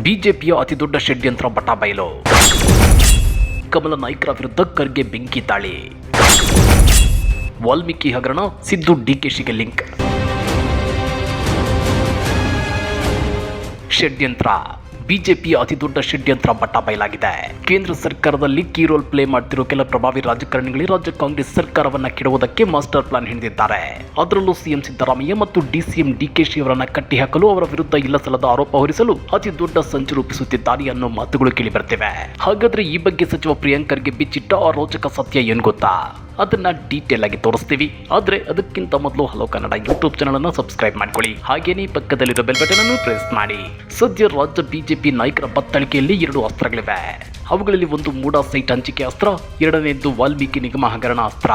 ಬಿಜೆಪಿಯ ಅತಿದೊಡ್ಡ ಷಡ್ಯಂತ್ರ ಬಟಾಬಯಲು. ಕಮಲ ನಾಯ್ಕರ ವಿರುದ್ಧ ಖರ್ಗೆ ಬೆಂಕಿ ದಾಳಿ. ವಾಲ್ಮೀಕಿ ಹಗರಣ, ಸಿದ್ದು ಡಿಕೆಶಿಗೆ ಲಿಂಕ್. ಷಡ್ಯಂತ್ರ. ಬಿಜೆಪಿಯ ಅತಿದೊಡ್ಡ ಷಡ್ಯಂತ್ರ ಬಟಾಬಯಲಾಗಿದೆ. ಕೇಂದ್ರ ಸರ್ಕಾರದಲ್ಲಿ ಕೀ ರೋಲ್ ಪ್ಲೇ ಮಾಡ್ತಿರೋ ಕೆಲ ಪ್ರಭಾವಿ ರಾಜಕಾರಣಿಗಳು ರಾಜ್ಯ ಕಾಂಗ್ರೆಸ್ ಸರ್ಕಾರವನ್ನ ಕೆಡವುವುದಕ್ಕೆ ಮಾಸ್ಟರ್ ಪ್ಲಾನ್ ಹಿಡಿದಿದ್ದಾರೆ. ಅದರಲ್ಲೂ ಸಿಎಂ ಸಿದ್ದರಾಮಯ್ಯ ಮತ್ತು ಡಿಸಿಎಂ ಡಿಕೆಶಿ ಅವರನ್ನ ಕಟ್ಟಿಹಾಕಲು, ಅವರ ವಿರುದ್ಧ ಇಲ್ಲಸಲ್ಲದ ಆರೋಪ ಹೊರಿಸಲು ಅತಿ ದೊಡ್ಡ ಸಂಚು ರೂಪಿಸುತ್ತಿದ್ದಾರೆ ಅನ್ನೋ ಮಾತುಗಳು ಕೇಳಿಬರ್ತಿವೆ. ಹಾಗಾದ್ರೆ ಈ ಬಗ್ಗೆ ಸಚಿವ ಪ್ರಿಯಾಂಕ್ ಖರ್ಗೆ ಬಿಚ್ಚಿಟ್ಟ ಆ ರೋಚಕ ಸತ್ಯ ಏನ್ ಗೊತ್ತಾ? ಅದನ್ನ ಡೀಟೇಲ್ ಆಗಿ ತೋರಿಸ್ತೀವಿ. ಆದ್ರೆ ಅದಕ್ಕಿಂತ ಮೊದಲು ಹಲೋ ಕನ್ನಡ ಯೂಟ್ಯೂಬ್ ಚಾನಲ್ ಅನ್ನು ಸಬ್ಸ್ಕ್ರೈಬ್ ಮಾಡ್ಕೊಳ್ಳಿ. ಹಾಗೇನೇ ಪಕ್ಕದಲ್ಲಿರೋ ಬೆಲ್ ಬಟನ್ ಅನ್ನು ಪ್ರೆಸ್ ಮಾಡಿ. ಸದ್ಯ ರಾಜ್ಯ ಬಿಜೆಪಿ ನಾಯಕರ ಬತ್ತಳಿಕೆಯಲ್ಲಿ 2 ಅಸ್ತ್ರಗಳಿವೆ. ಅವುಗಳಲ್ಲಿ ಒಂದು ಮೂಡಾ ಸೈಟ್ ಹಂಚಿಕೆ ಅಸ್ತ್ರ, ಎರಡನೇದ್ದು ವಾಲ್ಮೀಕಿ ನಿಗಮ ಹಗರಣ ಅಸ್ತ್ರ.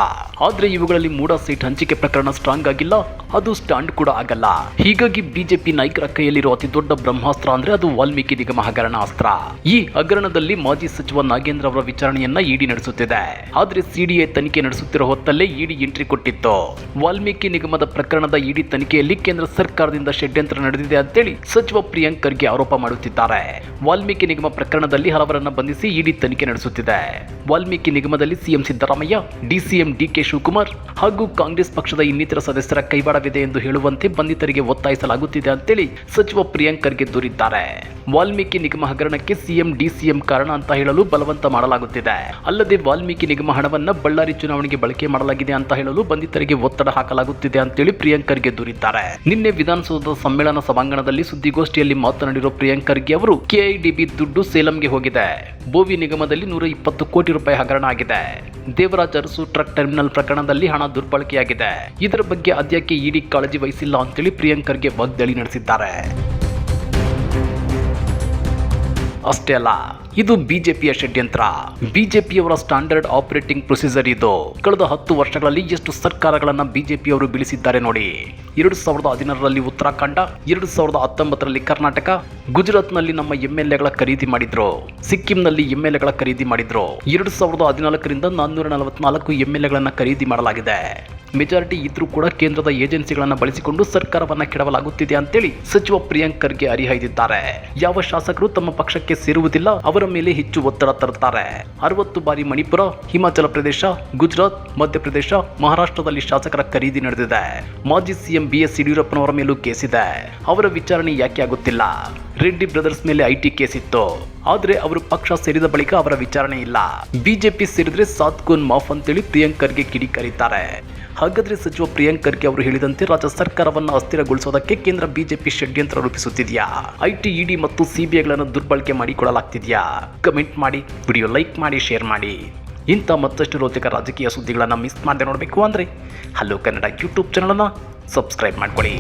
ಆದ್ರೆ ಇವುಗಳಲ್ಲಿ ಮೂಡಾ ಸೈಟ್ ಹಂಚಿಕೆ ಪ್ರಕರಣ ಸ್ಟ್ರಾಂಗ್ ಆಗಿಲ್ಲ, ಅದು ಸ್ಟ್ಯಾಂಡ್ ಕೂಡ ಆಗಲ್ಲ. ಹೀಗಾಗಿ ಬಿಜೆಪಿ ನಾಯಕರ ಕೈಯಲ್ಲಿರುವ ಅತಿ ದೊಡ್ಡ ಬ್ರಹ್ಮಾಸ್ತ್ರ ಅಂದ್ರೆ ಅದು ವಾಲ್ಮೀಕಿ ನಿಗಮ ಹಗರಣ ಅಸ್ತ್ರ. ಈ ಹಗರಣದಲ್ಲಿ ಮಾಜಿ ಸಚಿವ ನಾಗೇಂದ್ರ ಅವರ ವಿಚಾರಣೆಯನ್ನ ಇಡಿ ನಡೆಸುತ್ತಿದೆ. ಆದ್ರೆ ಸಿಡಿಐ ತನಿಖೆ ನಡೆಸುತ್ತಿರೋ ಹೊತ್ತಲ್ಲೇ ಇಡಿ ಎಂಟ್ರಿ ಕೊಟ್ಟಿತ್ತು. ವಾಲ್ಮೀಕಿ ನಿಗಮದ ಪ್ರಕರಣದ ಇಡಿ ತನಿಖೆಯಲ್ಲಿ ಕೇಂದ್ರ ಸರ್ಕಾರದಿಂದ ಷಡ್ಯಂತ್ರ ನಡೆದಿದೆ ಅಂತೇಳಿ ಸಚಿವ ಪ್ರಿಯಾಂಕ್ ಖರ್ಗೆ ಆರೋಪ ಮಾಡುತ್ತಿದ್ದಾರೆ. ವಾಲ್ಮೀಕಿ ನಿಗಮ ಪ್ರಕರಣದಲ್ಲಿ ಹಲವರನ್ನ ಬಂಧಿಸಿ ಇಡಿ ತನಿಖೆ ನಡೆಸುತ್ತಿದೆ. ವಾಲ್ಮೀಕಿ ನಿಗಮದಲ್ಲಿ CM Siddaramaiah, DCM DK Shivakumar ಹಾಗೂ ಕಾಂಗ್ರೆಸ್ ಪಕ್ಷದ ಇನ್ನಿತರ ಸದಸ್ಯರ ಕೈವಾಡವಿದೆ ಎಂದು ಹೇಳುವಂತೆ ಬಂಧಿತರಿಗೆ ಒತ್ತಾಯಿಸಲಾಗುತ್ತಿದೆ ಅಂತೇಳಿ ಸಚಿವ ಪ್ರಿಯಾಂಕ್ ಖರ್ಗೆ ದೂರಿದ್ದಾರೆ. ವಾಲ್ಮೀಕಿ ನಿಗಮ ಹಗರಣಕ್ಕೆ ಸಿಎಂ ಡಿಸಿಎಂ ಕಾರಣ ಅಂತ ಹೇಳಲು ಬಲವಂತ ಮಾಡಲಾಗುತ್ತಿದೆ. ಅಲ್ಲದೆ ವಾಲ್ಮೀಕಿ ನಿಗಮ ಹಣವನ್ನ ಬಳ್ಳಾರಿ ಚುನಾವಣೆಗೆ ಬಳಕೆ ಮಾಡಲಾಗಿದೆ ಅಂತ ಹೇಳಲು ಬಂಧಿತರಿಗೆ ಒತ್ತಡ ಹಾಕಲಾಗುತ್ತಿದೆ ಅಂತೇಳಿ ಪ್ರಿಯಾಂಕ್ ಖರ್ಗೆ ದೂರಿದ್ದಾರೆ. ನಿನ್ನೆ ವಿಧಾನಸೌಧದ ಸಮ್ಮೇಳನ ಸಭಾಂಗಣದಲ್ಲಿ ಸುದ್ದಿಗೋಷ್ಠಿಯಲ್ಲಿ ಮಾತನಾಡಿರುವ ಪ್ರಿಯಾಂಕ್ ಖರ್ಗೆ ಅವರು, ಕೆಐಡಿಬಿ ದುಡ್ಡು ಸೇಲಂಗೆ ಹೋಗಿದೆ. ಬೋವಿ ನಿಗಮದಲ್ಲಿ 120 ಕೋಟಿ ರೂಪಾಯಿ ಹಗರಣ ಆಗಿದೆ. ದೇವರಾಜ್ ಅರಸು ಟ್ರಕ್ ಟರ್ಮಿನಲ್ ಪ್ರಕರಣದಲ್ಲಿ ಹಣ ದುರ್ಬಳಕೆಯಾಗಿದೆ. ಇದರ ಬಗ್ಗೆ ಅದ್ಯಾಕೆ ಇಡಿ ಕಾಳಜಿ ವಹಿಸಿಲ್ಲ ಅಂತೇಳಿ ಪ್ರಿಯಾಂಕ್ ಖರ್ಗೆ ವಾಗ್ದಾಳಿ ನಡೆಸಿದ್ದಾರೆ. ಅಷ್ಟೇ ಅಲ್ಲ, ಇದು ಬಿಜೆಪಿಯ ಷಡ್ಯಂತ್ರ. ಬಿಜೆಪಿಯವರ ಸ್ಟ್ಯಾಂಡರ್ಡ್ ಆಪರೇಟಿಂಗ್ ಪ್ರೊಸೀಜರ್ ಇದು. ಕಳೆದ 10 ವರ್ಷಗಳಲ್ಲಿ ಎಷ್ಟು ಸರ್ಕಾರಗಳನ್ನ ಬಿಜೆಪಿಯವರು ಬೀಳಿಸಿದ್ದಾರೆ ನೋಡಿ. 2016ರಲ್ಲಿ ಉತ್ತರಾಖಂಡ, 2019ರಲ್ಲಿ ಕರ್ನಾಟಕ, ಗುಜರಾತ್ನಲ್ಲಿ ನಮ್ಮ ಎಂಎಲ್ಎಗಳ ಖರೀದಿ ಮಾಡಿದ್ರು, ಸಿಕ್ಕಿಂನಲ್ಲಿ ಎಂಎಲ್ಎಗಳ ಖರೀದಿ ಮಾಡಿದ್ರು. 2014ರಿಂದ 444 ಎಂಎಲ್ಎಗಳನ್ನ ಖರೀದಿ ಮಾಡಲಾಗಿದೆ. ಮೆಜಾರಿಟಿ ಇದ್ರೂ ಕೂಡ ಕೇಂದ್ರದ ಏಜೆನ್ಸಿಗಳನ್ನು ಬಳಸಿಕೊಂಡು ಸರ್ಕಾರವನ್ನ ಕೆಡವಲಾಗುತ್ತಿದೆ ಅಂತೇಳಿ ಸಚಿವ ಪ್ರಿಯಾಂಕ್ ಖರ್ಗೆ ಹರಿಹಾಯ್ದಿದ್ದಾರೆ. ಯಾವ ಶಾಸಕರು ತಮ್ಮ ಪಕ್ಷಕ್ಕೆ ಸೇರುವುದಿಲ್ಲ ಅವರ ಮೇಲೆ ಹೆಚ್ಚು ಒತ್ತಡ ತರುತ್ತಾರೆ. 60 ಬಾರಿ ಮಣಿಪುರ, ಹಿಮಾಚಲ ಪ್ರದೇಶ, ಗುಜರಾತ್, ಮಧ್ಯಪ್ರದೇಶ, ಮಹಾರಾಷ್ಟ್ರದಲ್ಲಿ ಶಾಸಕರ ಖರೀದಿ ನಡೆದಿದೆ. ಮಾಜಿ ಸಿಎಂ ಬಿಎಸ್ ಯಡಿಯೂರಪ್ಪನವರ ಮೇಲೂ ಕೇಸಿದೆ. ಅವರ ವಿಚಾರಣೆ ಯಾಕೆ ಆಗುತ್ತಿಲ್ಲ? ರೆಡ್ಡಿ ಬ್ರದರ್ಸ್ ಮೇಲೆ ಐಟಿ ಕೇಸ್ ಇತ್ತು, ಆದ್ರೆ ಅವರು ಪಕ್ಷ ಸೇರಿದ ಬಳಿಕ ಅವರ ವಿಚಾರಣೆ ಇಲ್ಲ. ಬಿಜೆಪಿ ಸೇರಿದ್ರೆ ಸಾತ್ ಕೂನ್ ಮಾಫ್ ಅಂತೇಳಿ ಪ್ರಿಯಾಂಕ್ ಖರ್ಗೆ ಕಿಡಿಕಾರಿದ್ದಾರೆ. ಹಾಗಾದ್ರೆ ಸಚಿವ ಪ್ರಿಯಾಂಕ್ ಖರ್ಗೆ ಅವರು ಹೇಳಿದಂತೆ ರಾಜ್ಯ ಸರ್ಕಾರವನ್ನು ಅಸ್ಥಿರಗೊಳಿಸೋದಕ್ಕೆ ಕೇಂದ್ರ ಬಿಜೆಪಿ ಷಡ್ಯಂತ್ರ ರೂಪಿಸುತ್ತಿದೆಯಾ? ಐಟಿ, ಇಡಿ ಮತ್ತು ಸಿಬಿಐಗಳನ್ನು ದುರ್ಬಳಕೆ ಮಾಡಿಕೊಳ್ಳಲಾಗ್ತಿದೆಯಾ? ಕಮೆಂಟ್ ಮಾಡಿ, ವಿಡಿಯೋ ಲೈಕ್ ಮಾಡಿ, ಶೇರ್ ಮಾಡಿ. ಇಂಥ ಮತ್ತಷ್ಟು ರೋಚಕ ರಾಜಕೀಯ ಸುದ್ದಿಗಳನ್ನು ಮಿಸ್ ಮಾಡದೆ ನೋಡಬೇಕು ಅಂದರೆ ಹಲೋ ಕನ್ನಡ ಯೂಟ್ಯೂಬ್ ಚಾನಲನ್ನು ಸಬ್ಸ್ಕ್ರೈಬ್ ಮಾಡ್ಕೊಳ್ಳಿ.